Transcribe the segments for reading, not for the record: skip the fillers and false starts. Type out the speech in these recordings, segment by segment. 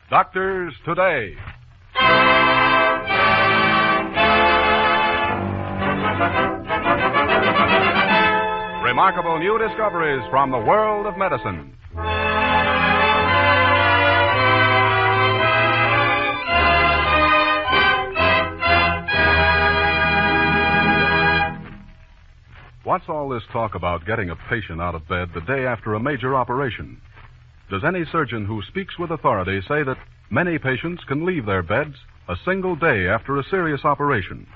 Doctors Today. Remarkable new discoveries from the world of medicine. What's all this talk about getting a patient out of bed the day after a major operation? Does any surgeon who speaks with authority say that many patients can leave their beds a single day after a serious operation?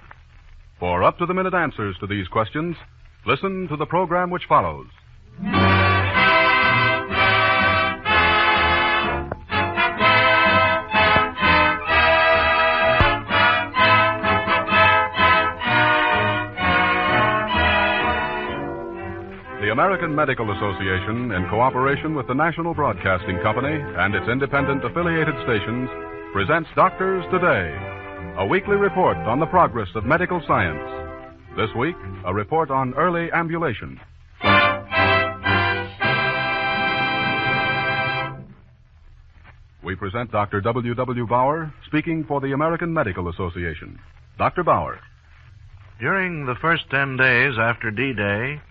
For up-to-the-minute answers to these questions, listen to the program which follows. The American Medical Association, in cooperation with the National Broadcasting Company and its independent affiliated stations, presents Doctors Today, a weekly report on the progress of medical science. This week, a report on early ambulation. We present Dr. W. W. Bauer, speaking for the American Medical Association. Dr. Bauer. During the first 10 days after D-Day,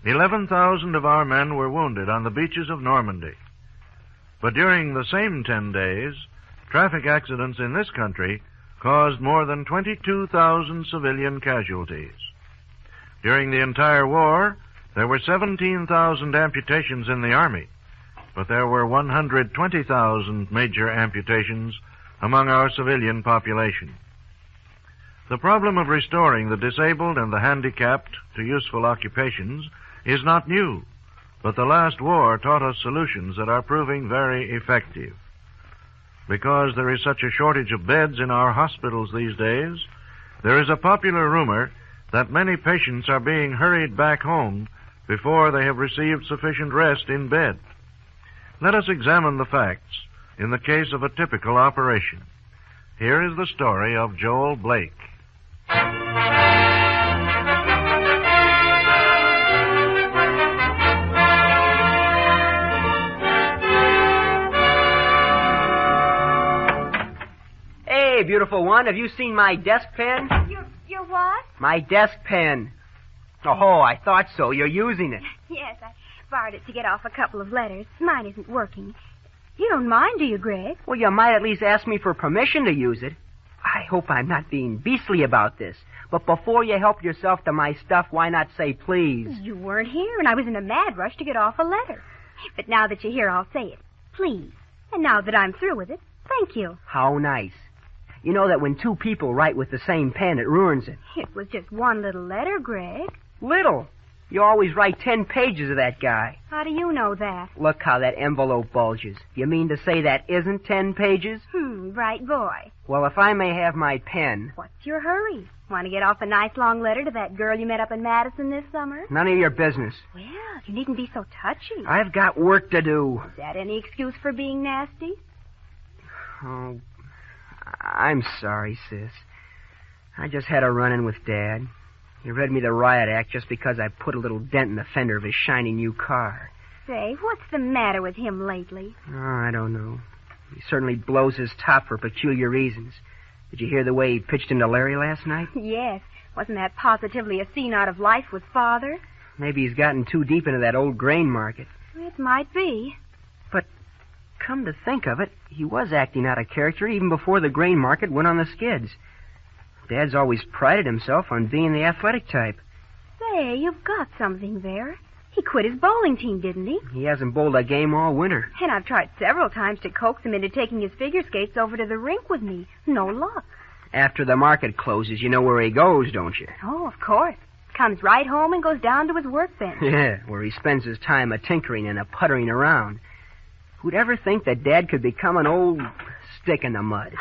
11,000 of our men were wounded on the beaches of Normandy. But during the same 10 days, traffic accidents in this country caused more than 22,000 civilian casualties. During the entire war, there were 17,000 amputations in the Army, but there were 120,000 major amputations among our civilian population. The problem of restoring the disabled and the handicapped to useful occupations is not new, but the last war taught us solutions that are proving very effective. Because there is such a shortage of beds in our hospitals these days, there is a popular rumor that many patients are being hurried back home before they have received sufficient rest in bed. Let us examine the facts in the case of a typical operation. Here is the story of Joel Blake. Hey, beautiful one, have you seen my desk pen? Your what? My desk pen. Oh, I thought so. You're using it. Yes, I borrowed it to get off a couple of letters. Mine isn't working. You don't mind, do you, Greg? Well, you might at least ask me for permission to use it. I hope I'm not being beastly about this. But before you help yourself to my stuff, why not say please? You weren't here, and I was in a mad rush to get off a letter. But now that you're here, I'll say it. Please. And now that I'm through with it, thank you. How nice. You know that when two people write with the same pen, it ruins it. It was just one little letter, Greg. Little? You always write 10 pages of that guy. How do you know that? Look how that envelope bulges. You mean to say that isn't 10 pages? Right boy. Well, if I may have my pen... What's your hurry? Want to get off a nice long letter to that girl you met up in Madison this summer? None of your business. Well, you needn't be so touchy. I've got work to do. Is that any excuse for being nasty? Oh, I'm sorry, sis. I just had a run-in with Dad. He read me the riot act just because I put a little dent in the fender of his shiny new car. Say, what's the matter with him lately? Oh, I don't know. He certainly blows his top for peculiar reasons. Did you hear the way he pitched into Larry last night? Yes. Wasn't that positively a scene out of Life with Father? Maybe he's gotten too deep into that old grain market. It might be. But come to think of it, he was acting out of character even before the grain market went on the skids. Dad's always prided himself on being the athletic type. Say, you've got something there. He quit his bowling team, didn't he? He hasn't bowled a game all winter. And I've tried several times to coax him into taking his figure skates over to the rink with me. No luck. After the market closes, you know where he goes, don't you? Oh, of course. Comes right home and goes down to his workbench. Yeah, where he spends his time a-tinkering and a-puttering around. Who'd ever think that Dad could become an old stick in the mud?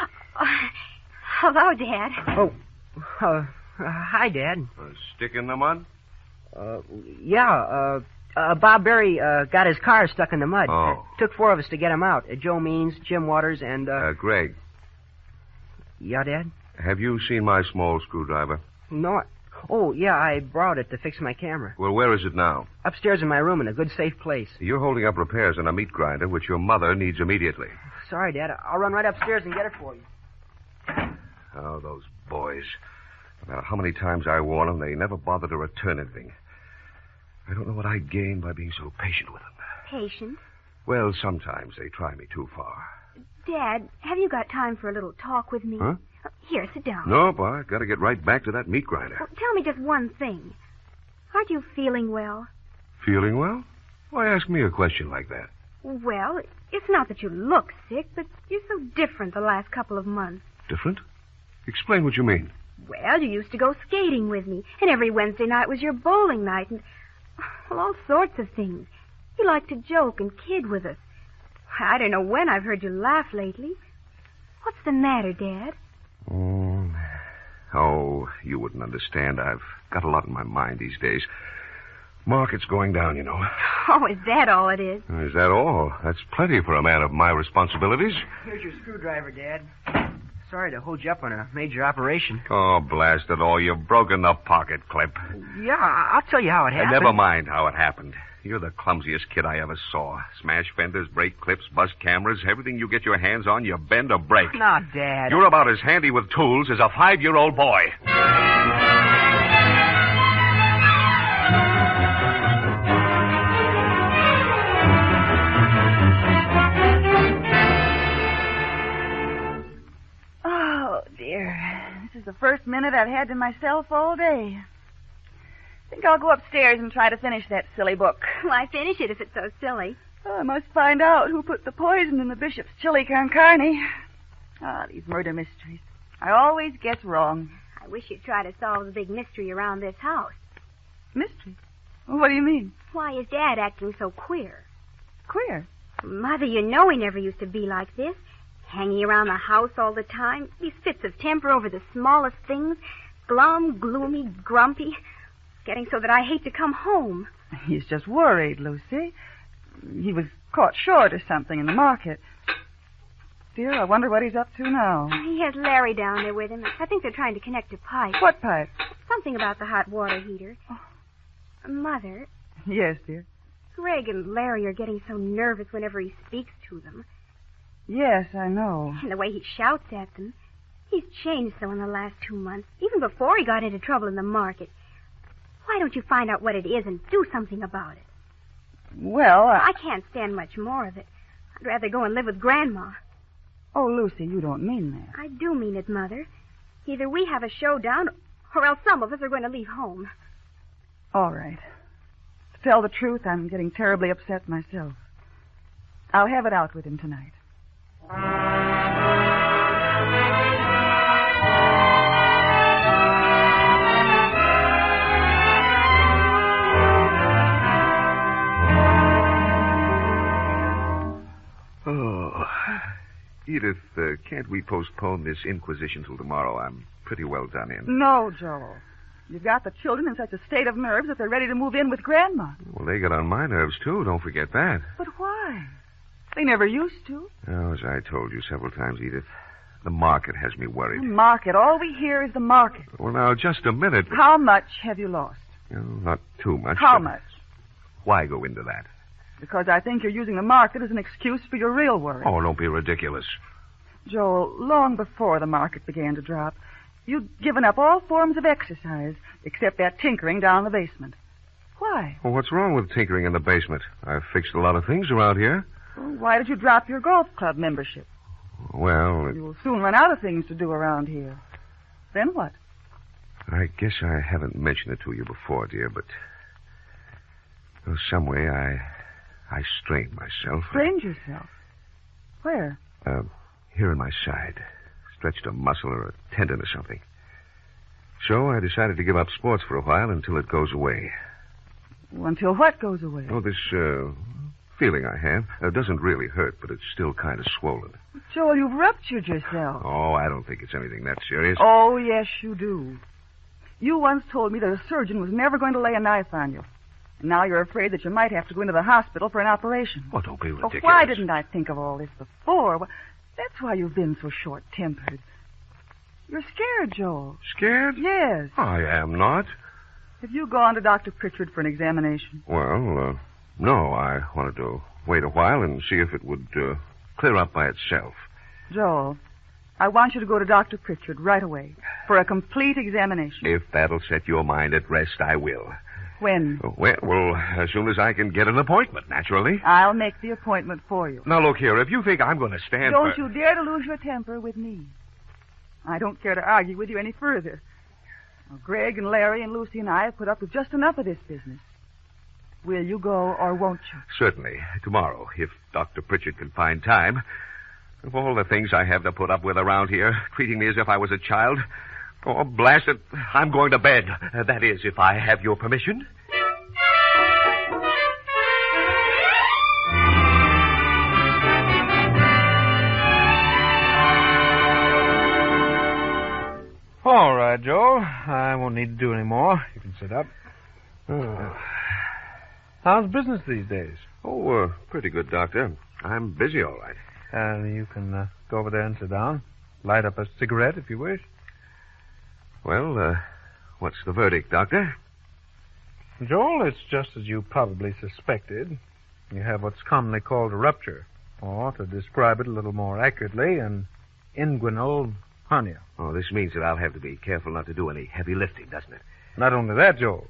Hello, Dad. Oh, hi, Dad. A stick in the mud? Yeah, Bob Berry got his car stuck in the mud. Oh. Took 4 of us to get him out. Joe Means, Jim Waters, and... Greg. Yeah, Dad? Have you seen my small screwdriver? No. Oh, yeah, I borrowed it to fix my camera. Well, where is it now? Upstairs in my room in a good, safe place. You're holding up repairs on a meat grinder, which your mother needs immediately. Sorry, Dad. I'll run right upstairs and get it for you. Oh, those boys. No matter how many times I warn them, they never bother to return anything. I don't know what I gain by being so patient with them. Patient? Well, sometimes they try me too far. Dad, have you got time for a little talk with me? Huh? Here, sit down. Nope, I got to get right back to that meat grinder. Well, tell me just one thing. Aren't you feeling well? Feeling well? Why ask me a question like that? Well, it's not that you look sick, but you're so different the last couple of months. Different? Explain what you mean. Well, you used to go skating with me, and every Wednesday night was your bowling night, and well, all sorts of things. You liked to joke and kid with us. I don't know when I've heard you laugh lately. What's the matter, Dad? Oh, you wouldn't understand. I've got a lot in my mind these days. Market's going down, you know. Oh, is that all it is? Is that all? That's plenty for a man of my responsibilities. Here's your screwdriver, Dad. Sorry to hold you up on a major operation. Oh, blast it all. You've broken the pocket clip. Yeah, I'll tell you how it happened. Never mind how it happened. You're the clumsiest kid I ever saw. Smash fenders, break clips, bust cameras, everything you get your hands on, you bend or break. No, Dad. You're about as handy with tools as a 5-year-old boy. Oh, dear. This is the first minute I've had to myself all day. I think I'll go upstairs and try to finish that silly book. Why finish it if it's so silly? Oh, I must find out who put the poison in the bishop's chili con carne. Ah, these murder mysteries. I always guess wrong. I wish you'd try to solve the big mystery around this house. Mystery? What do you mean? Why is Dad acting so queer? Queer. Mother, you know he never used to be like this. Hanging around the house all the time. These fits of temper over the smallest things. Glum, gloomy, grumpy. Getting so that I hate to come home. He's just worried, Lucy. He was caught short or something in the market. Dear, I wonder what he's up to now. He has Larry down there with him. I think they're trying to connect a pipe. What pipe? Something about the hot water heater. Oh. Mother, Yes, dear. Greg and Larry are getting so nervous whenever he speaks to them. Yes, I know. And the way he shouts at them. He's changed so in the last 2 months, even before he got into trouble in the market. Why don't you find out what it is and do something about it? Well, I can't stand much more of it. I'd rather go and live with Grandma. Oh, Lucy, you don't mean that. I do mean it, Mother. Either we have a showdown, or else some of us are going to leave home. All right. To tell the truth, I'm getting terribly upset myself. I'll have it out with him tonight. Oh, Edith, can't we postpone this inquisition till tomorrow? I'm pretty well done in. No, Joel. You've got the children in such a state of nerves that they're ready to move in with Grandma. Well, they get on my nerves, too. Don't forget that. But why? They never used to. Oh, as I told you several times, Edith, the market has me worried. The market. All we hear is the market. Well, now, just a minute. How much have you lost? No, not too much. How but much? Why go into that? Because I think you're using the market as an excuse for your real worry. Oh, don't be ridiculous. Joel, long before the market began to drop, you'd given up all forms of exercise except that tinkering down the basement. Why? Well, what's wrong with tinkering in the basement? I've fixed a lot of things around here. Well, why did you drop your golf club membership? Well, You'll soon run out of things to do around here. Then what? I guess I haven't mentioned it to you before, dear, but well, some way I strained myself. Strained yourself? Where? Here in my side. Stretched a muscle or a tendon or something. So I decided to give up sports for a while until it goes away. Until what goes away? Oh, this feeling I have doesn't really hurt, but it's still kind of swollen. Joel, you've ruptured yourself. Oh, I don't think it's anything that serious. Oh, yes, you do. You once told me that a surgeon was never going to lay a knife on you. And now you're afraid that you might have to go into the hospital for an operation. Oh, don't be ridiculous. Why didn't I think of all this before? Well, that's why you've been so short-tempered. You're scared, Joel. Scared? Yes. I am not. Have you gone to Dr. Pritchard for an examination? Well, no. I wanted to wait a while and see if it would clear up by itself. Joel, I want you to go to Dr. Pritchard right away for a complete examination. If that'll set your mind at rest, I will. When? Well, as soon as I can get an appointment, naturally. I'll make the appointment for you. Now, look here. If you think I'm going to stand Don't you dare to lose your temper with me. I don't care to argue with you any further. Well, Greg and Larry and Lucy and I have put up with just enough of this business. Will you go or won't you? Certainly. Tomorrow, if Dr. Pritchard can find time. Of all the things I have to put up with around here, treating me as if I was a child. Oh, blast it. I'm going to bed. That is, if I have your permission. All right, Joel. I won't need to do any more. You can sit up. How's business these days? Oh, pretty good, Doctor. I'm busy, all right. You can go over there and sit down. Light up a cigarette if you wish. Well, what's the verdict, Doctor? Joel, it's just as you probably suspected. You have what's commonly called a rupture. Or, to describe it a little more accurately, an inguinal hernia. Oh, this means that I'll have to be careful not to do any heavy lifting, doesn't it? Not only that, Joel,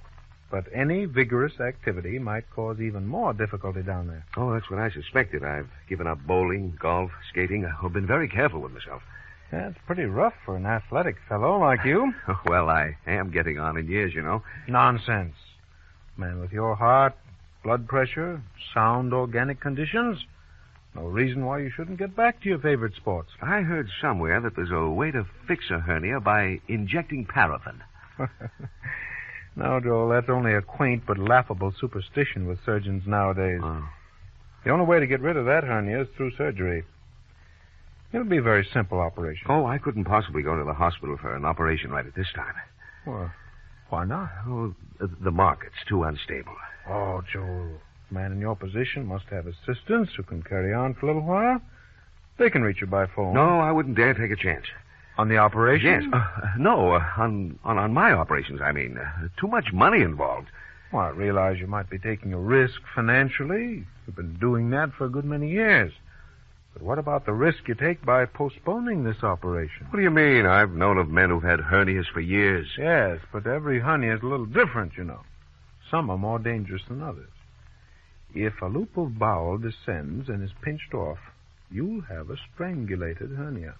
but any vigorous activity might cause even more difficulty down there. Oh, that's what I suspected. I've given up bowling, golf, skating. I've been very careful with myself. That's pretty rough for an athletic fellow like you. Well, I am getting on in years, you know. Nonsense. Man, with your heart, blood pressure, sound organic conditions, no reason why you shouldn't get back to your favorite sports. I heard somewhere that there's a way to fix a hernia by injecting paraffin. No, Joel, that's only a quaint but laughable superstition with surgeons nowadays. Oh. The only way to get rid of that hernia is through surgery. It'll be a very simple operation. Oh, I couldn't possibly go to the hospital for an operation right at this time. Well, why not? Oh, the market's too unstable. Oh, Joel, a man in your position must have assistants who can carry on for a little while. They can reach you by phone. No, I wouldn't dare take a chance. On the operation? Yes. No, on my operations, I mean. Too much money involved. Well, I realize you might be taking a risk financially. You've been doing that for a good many years. But what about the risk you take by postponing this operation? What do you mean? I've known of men who've had hernias for years. Yes, but every hernia is a little different, you know. Some are more dangerous than others. If a loop of bowel descends and is pinched off, you'll have a strangulated hernia.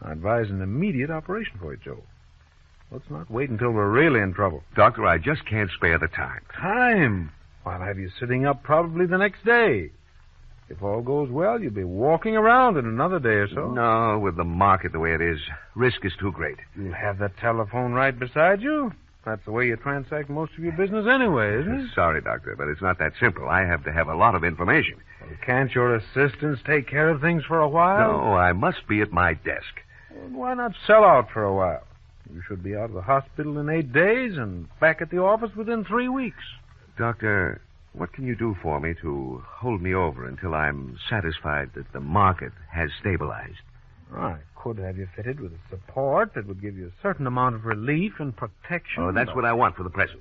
I advise an immediate operation for you, Joe. Let's not wait until we're really in trouble. Doctor, I just can't spare the time. Time? I'll have you sitting up probably the next day. If all goes well, you'll be walking around in another day or so. No, with the market the way it is, risk is too great. You'll have the telephone right beside you. That's the way you transact most of your business anyway, isn't it? Sorry, Doctor, but it's not that simple. I have to have a lot of information. Well, can't your assistants take care of things for a while? No, I must be at my desk. Well, why not sell out for a while? You should be out of the hospital in 8 days and back at the office within 3 weeks. Doctor, what can you do for me to hold me over until I'm satisfied that the market has stabilized? I could have you fitted with a support that would give you a certain amount of relief and protection. Oh, that's what I want for the present.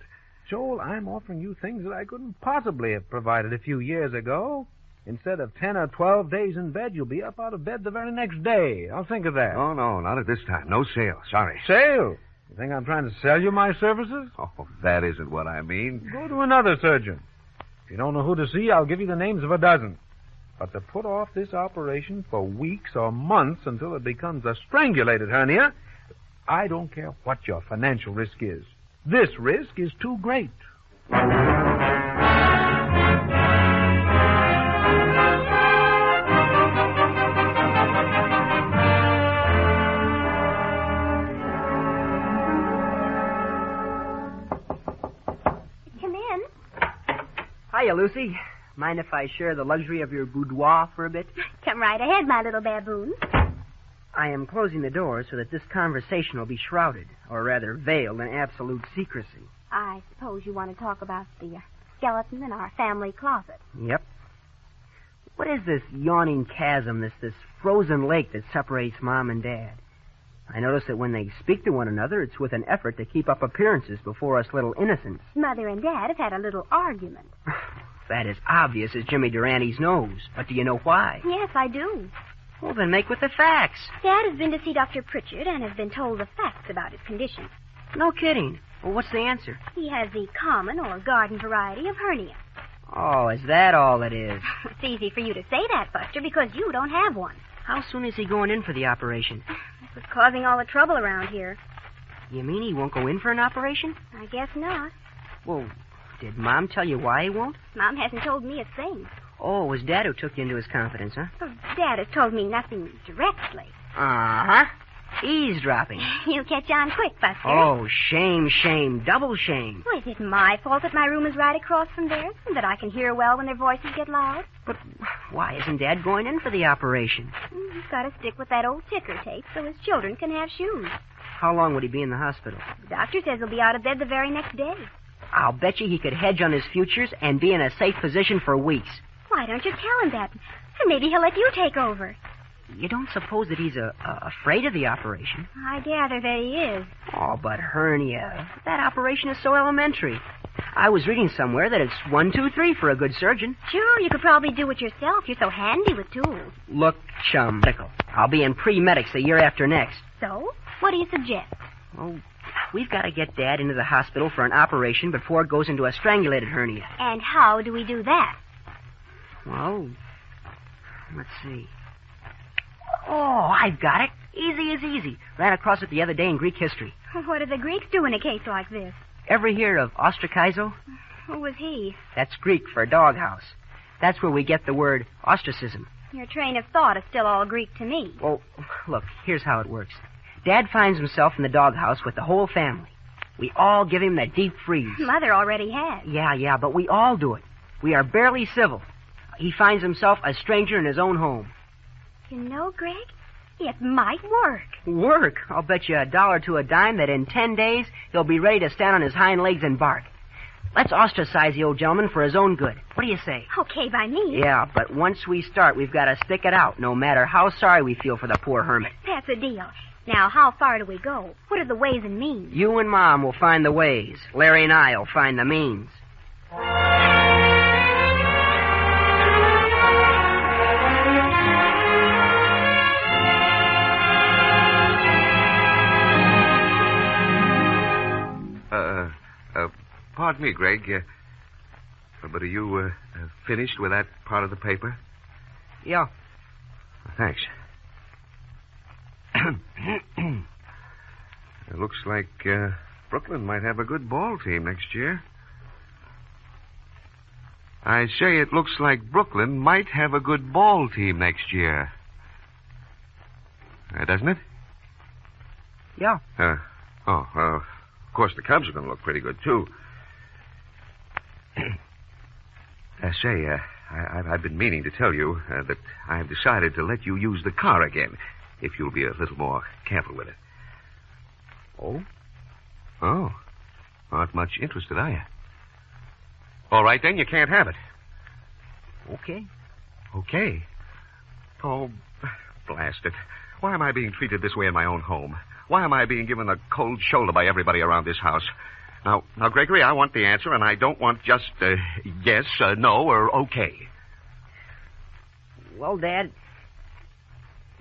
Joel, I'm offering you things that I couldn't possibly have provided a few years ago. Instead of 10 or 12 days in bed, you'll be up out of bed the very next day. I'll think of that. Oh, no, not at this time. No sale. Sorry. Sale? You think I'm trying to sell you my services? Oh, that isn't what I mean. Go to another surgeon. If you don't know who to see, I'll give you the names of a dozen. But to put off this operation for weeks or months until it becomes a strangulated hernia, I don't care what your financial risk is. This risk is too great. Hiya, Lucy. Mind if I share the luxury of your boudoir for a bit? Come right ahead, my little baboon. I am closing the door so that this conversation will be shrouded, or rather veiled in absolute secrecy. I suppose you want to talk about the skeleton in our family closet. Yep. What is this yawning chasm, this frozen lake that separates Mom and Dad? I notice that when they speak to one another, it's with an effort to keep up appearances before us little innocents. Mother and Dad have had a little argument. That is obvious as Jimmy Durrante's nose. But do you know why? Yes, I do. Well, then make with the facts. Dad has been to see Dr. Pritchard and has been told the facts about his condition. No kidding. Well, what's the answer? He has the common or garden variety of hernia. Oh, is that all it is? It's easy for you to say that, Buster, because you don't have one. How soon is he going in for the operation? That's what's causing all the trouble around here. You mean he won't go in for an operation? I guess not. Well, did Mom tell you why he won't? Mom hasn't told me a thing. Oh, it was Dad who took you into his confidence, huh? Well, Dad has told me nothing directly. Uh-huh. Eavesdropping. You'll catch on quick, Buster. Oh, shame, shame, double shame. Well, is it my fault that my room is right across from theirs and that I can hear well when their voices get loud? But why isn't Dad going in for the operation? He's got to stick with that old ticker tape so his children can have shoes. How long would he be in the hospital? The doctor says he'll be out of bed the very next day. I'll bet you he could hedge on his futures and be in a safe position for weeks. Why don't you tell him that? And maybe he'll let you take over. You don't suppose that he's afraid of the operation? I gather that he is. Oh, but hernia. That operation is so elementary. I was reading somewhere that it's 1, 2, 3 for a good surgeon. Sure, you could probably do it yourself. You're so handy with tools. Look, chum, Pickle, I'll be in pre-medics the year after next. So, what do you suggest? Well, we've got to get Dad into the hospital for an operation before it goes into a strangulated hernia. And how do we do that? Well, let's see. Oh, I've got it. Easy as easy. Ran across it the other day in Greek history. What do the Greeks do in a case like this? Ever hear of ostrakizo? Who was he? That's Greek for doghouse. That's where we get the word ostracism. Your train of thought is still all Greek to me. Well, look, here's how it works. Dad finds himself in the doghouse with the whole family. We all give him the deep freeze. Mother already has. Yeah, but we all do it. We are barely civil. He finds himself a stranger in his own home. You know, Greg, it might work. Work? I'll bet you $1 to a dime that in 10 days he'll be ready to stand on his hind legs and bark. Let's ostracize the old gentleman for his own good. What do you say? Okay by me. Yeah, but once we start, we've got to stick it out, no matter how sorry we feel for the poor hermit. That's a deal. Now, how far do we go? What are the ways and means? You and Mom will find the ways. Larry and I will find the means. Pardon me, Greg, but are you finished with that part of the paper? Yeah. Thanks. It looks like Brooklyn might have a good ball team next year. I say it looks like Brooklyn might have a good ball team next year. Doesn't it? Yeah. Of course, the Cubs are going to look pretty good, too. I've been meaning to tell you that I've decided to let you use the car again, if you'll be a little more careful with it. Oh? Oh. Not much interested, are you? All right, then, you can't have it. Okay. Okay? Oh, blast it. Why am I being treated this way in my own home? Why am I being given a cold shoulder by everybody around this house? Now, Gregory, I want the answer, and I don't want just yes, no, or okay. Well, Dad,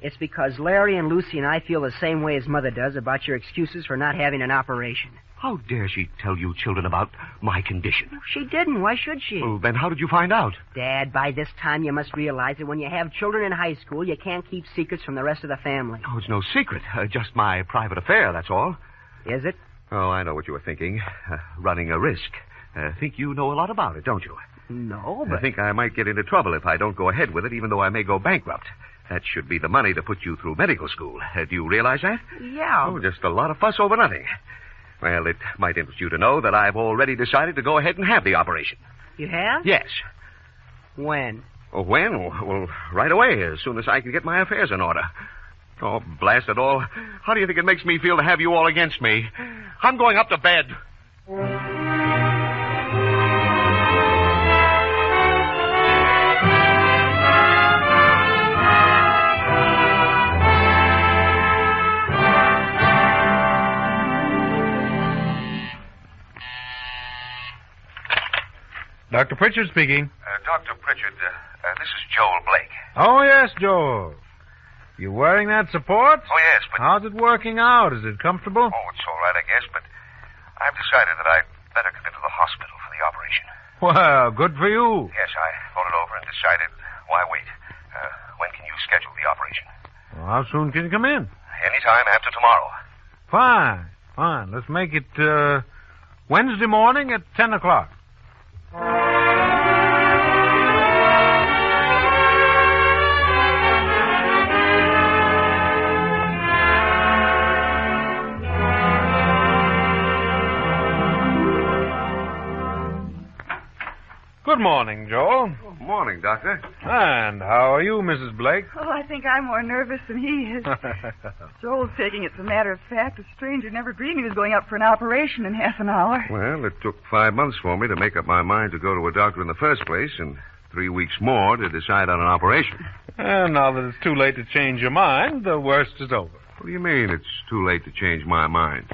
it's because Larry and Lucy and I feel the same way as Mother does about your excuses for not having an operation. How dare she tell you children about my condition? She didn't. Why should she? Well, then how did you find out? Dad, by this time you must realize that when you have children in high school, you can't keep secrets from the rest of the family. Oh, it's no secret. Just my private affair, that's all. Is it? Oh, I know what you were thinking. Running a risk. Think you know a lot about it, don't you? No, but... I think I might get into trouble if I don't go ahead with it, even though I may go bankrupt. That should be the money to put you through medical school. Do you realize that? Yeah. Oh, just a lot of fuss over nothing. Well, it might interest you to know that I've already decided to go ahead and have the operation. You have? Yes. When? Oh, when? Well, right away, as soon as I can get my affairs in order. Oh, blast it all. How do you think it makes me feel to have you all against me? I'm going up to bed. Dr. Pritchard speaking. Dr. Pritchard, this is Joel Blake. Oh, yes, Joel. You wearing that support? Oh, yes, but... How's it working out? Is it comfortable? Oh, it's all right, I guess, but I've decided that I'd better come into the hospital for the operation. Well, good for you. Yes, I thought it over and decided, why wait? When can you schedule the operation? Well, how soon can you come in? Anytime after tomorrow. Fine. Let's make it Wednesday morning at 10 o'clock. Good morning, Joel. Good morning, Doctor. And how are you, Mrs. Blake? Oh, I think I'm more nervous than he is. Joel's taking it as a matter of fact. A stranger never dreamed he was going up for an operation in half an hour. Well, it took 5 months for me to make up my mind to go to a doctor in the first place, and 3 weeks more to decide on an operation. And now that it's too late to change your mind, the worst is over. What do you mean it's too late to change my mind?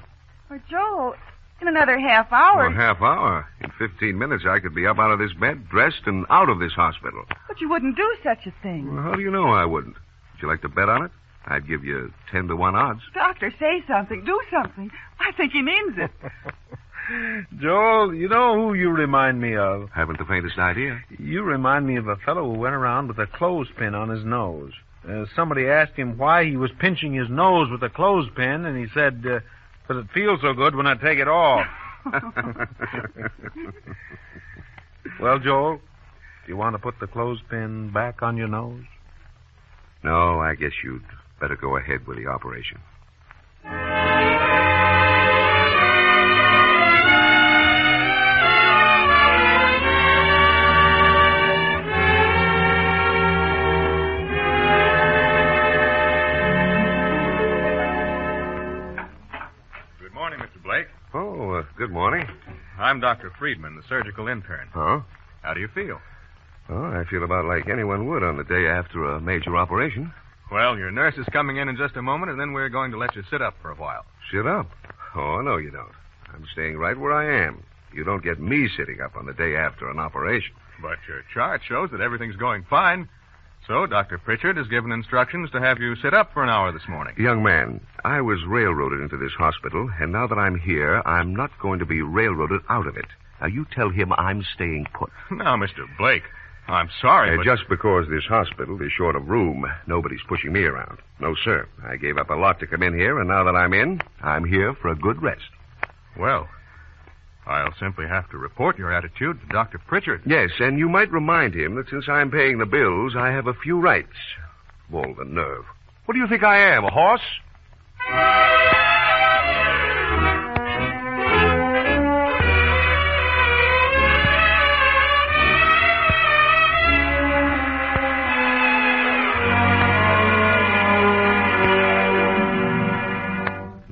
Well, Joel, in another half hour... A half hour. In 15 minutes, I could be up out of this bed, dressed, and out of this hospital. But you wouldn't do such a thing. Well, how do you know I wouldn't? Would you like to bet on it? I'd give you 10 to 1 odds. Doctor, say something. Do something. I think he means it. Joel, you know who you remind me of? Haven't the faintest idea. You remind me of a fellow who went around with a clothespin on his nose. Somebody asked him why he was pinching his nose with a clothespin, and he said, because it feels so good when I take it off. Well, Joel, do you want to put the clothespin back on your nose? No, I guess you'd better go ahead with the operation. Oh, good morning. I'm Dr. Friedman, the surgical intern. Huh? How do you feel? Oh, I feel about like anyone would on the day after a major operation. Well, your nurse is coming in just a moment, and then we're going to let you sit up for a while. Sit up? Oh, no, you don't. I'm staying right where I am. You don't get me sitting up on the day after an operation. But your chart shows that everything's going fine. So Dr. Pritchard has given instructions to have you sit up for an hour this morning. Young man, I was railroaded into this hospital, and now that I'm here, I'm not going to be railroaded out of it. Now, you tell him I'm staying put. Now, Mr. Blake, I'm sorry, but... Just because this hospital is short of room, nobody's pushing me around. No, sir. I gave up a lot to come in here, and now that I'm in, I'm here for a good rest. Well, I'll simply have to report your attitude to Dr. Pritchard. Yes, and you might remind him that since I'm paying the bills, I have a few rights. All the nerve. What do you think I am, a horse?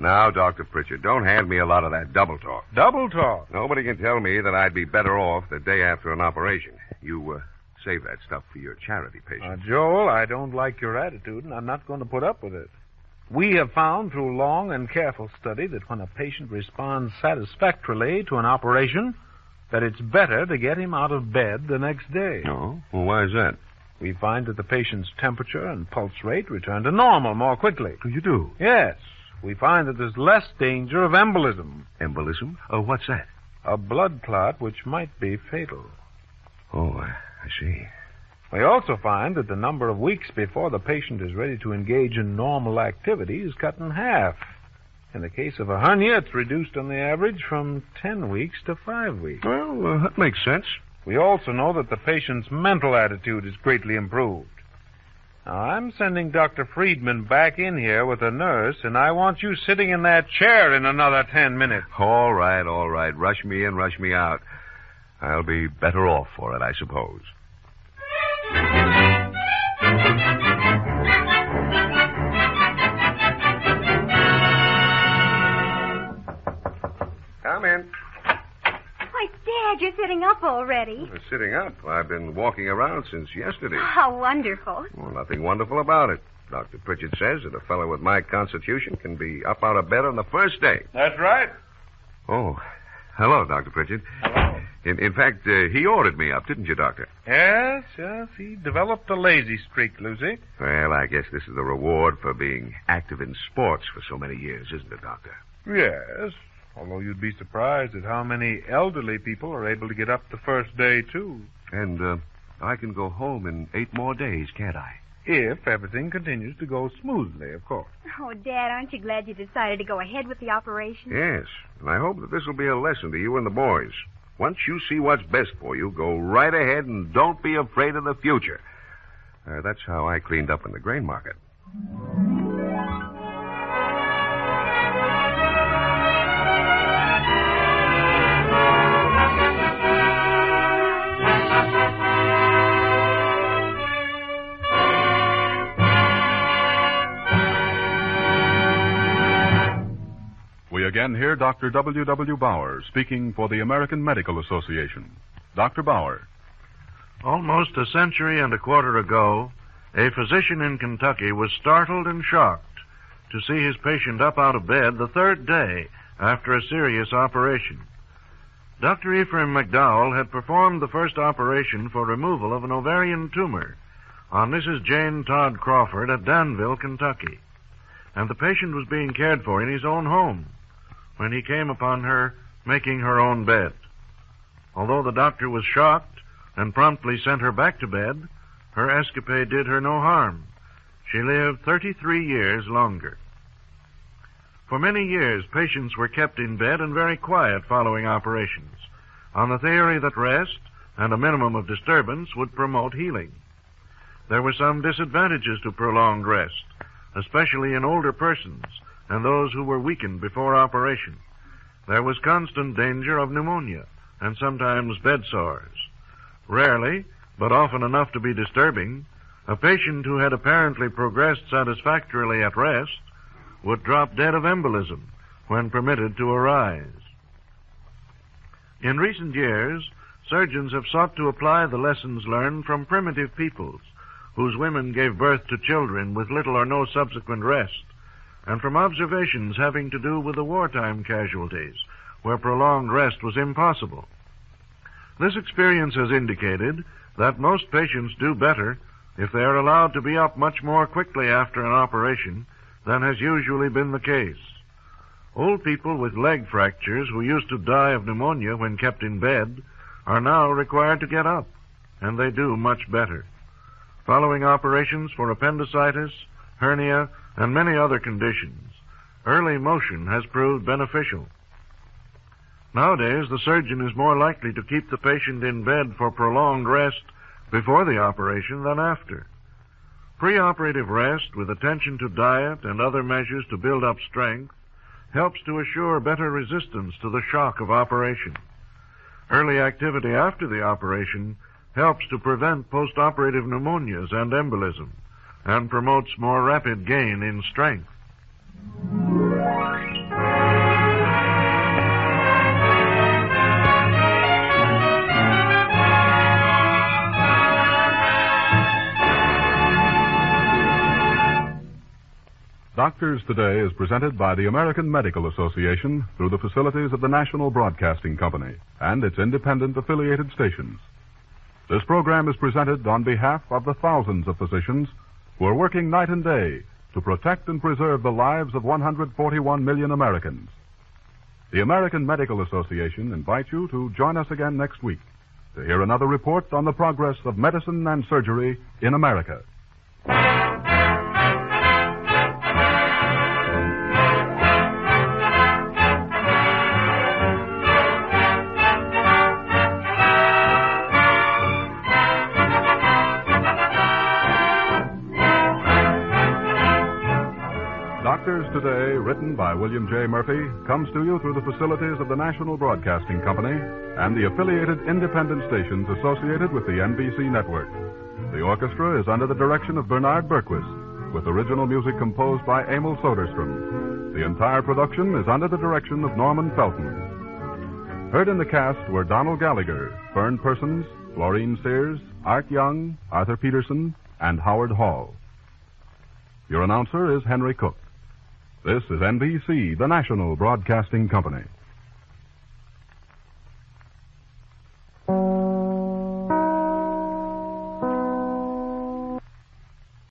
Now, Dr. Pritchard, don't hand me a lot of that double talk. Double talk? Nobody can tell me that I'd be better off the day after an operation. You save that stuff for your charity patients. Joel, I don't like your attitude, and I'm not going to put up with it. We have found through long and careful study that when a patient responds satisfactorily to an operation, that it's better to get him out of bed the next day. Oh? Well, why is that? We find that the patient's temperature and pulse rate return to normal more quickly. Oh, you do? Yes. We find that there's less danger of embolism. Embolism? Oh, what's that? A blood clot which might be fatal. Oh, I see. We also find that the number of weeks before the patient is ready to engage in normal activity is cut in half. In the case of a hernia, it's reduced on the average from 10 weeks to 5 weeks. Well, that makes sense. We also know that the patient's mental attitude is greatly improved. Now, I'm sending Dr. Friedman back in here with a nurse, and I want you sitting in that chair in another 10 minutes. All right. Rush me in, rush me out. I'll be better off for it, I suppose. Come in. Why, Dad, you're sitting up already. Sitting up. I've been walking around since yesterday. How wonderful. Well, nothing wonderful about it. Dr. Pritchard says that a fellow with my constitution can be up out of bed on the first day. That's right. Oh, hello, Dr. Pritchard. Hello. In fact, he ordered me up, didn't you, Doctor? Yes. He developed a lazy streak, Lucy. Well, I guess this is the reward for being active in sports for so many years, isn't it, Doctor? Yes. Although you'd be surprised at how many elderly people are able to get up the first day, too. And I can go home in 8 more days, can't I? If everything continues to go smoothly, of course. Oh, Dad, aren't you glad you decided to go ahead with the operation? Yes, and I hope that this will be a lesson to you and the boys. Once you see what's best for you, go right ahead and don't be afraid of the future. That's how I cleaned up in the grain market. We again hear Dr. W. W. Bauer speaking for the American Medical Association. Dr. Bauer. Almost a century and a quarter ago, a physician in Kentucky was startled and shocked to see his patient up out of bed the third day after a serious operation. Dr. Ephraim McDowell had performed the first operation for removal of an ovarian tumor on Mrs. Jane Todd Crawford at Danville, Kentucky, and the patient was being cared for in his own home when he came upon her making her own bed. Although the doctor was shocked and promptly sent her back to bed, her escapade did her no harm. She lived 33 years longer. For many years, patients were kept in bed and very quiet following operations, on the theory that rest and a minimum of disturbance would promote healing. There were some disadvantages to prolonged rest, especially in older persons and those who were weakened before operation. There was constant danger of pneumonia and sometimes bed sores. Rarely, but often enough to be disturbing, a patient who had apparently progressed satisfactorily at rest would drop dead of embolism when permitted to arise. In recent years, surgeons have sought to apply the lessons learned from primitive peoples whose women gave birth to children with little or no subsequent rest, and from observations having to do with the wartime casualties where prolonged rest was impossible. This experience has indicated that most patients do better if they are allowed to be up much more quickly after an operation than has usually been the case. Old people with leg fractures who used to die of pneumonia when kept in bed are now required to get up, and they do much better. Following operations for appendicitis, hernia, and many other conditions, early motion has proved beneficial. Nowadays, the surgeon is more likely to keep the patient in bed for prolonged rest before the operation than after. Preoperative rest with attention to diet and other measures to build up strength helps to assure better resistance to the shock of operation. Early activity after the operation helps to prevent postoperative pneumonias and embolism and promotes more rapid gain in strength. Doctors Today is presented by the American Medical Association through the facilities of the National Broadcasting Company and its independent affiliated stations. This program is presented on behalf of the thousands of physicians who are working night and day to protect and preserve the lives of 141 million Americans. The American Medical Association invites you to join us again next week to hear another report on the progress of medicine and surgery in America. Doctors Today, written by William J. Murphy, comes to you through the facilities of the National Broadcasting Company and the affiliated independent stations associated with the NBC network. The orchestra is under the direction of Bernard Berquist, with original music composed by Emil Soderstrom. The entire production is under the direction of Norman Felton. Heard in the cast were Donald Gallagher, Fern Persons, Florine Sears, Art Young, Arthur Peterson, and Howard Hall. Your announcer is Henry Cook. This is NBC, the National Broadcasting Company.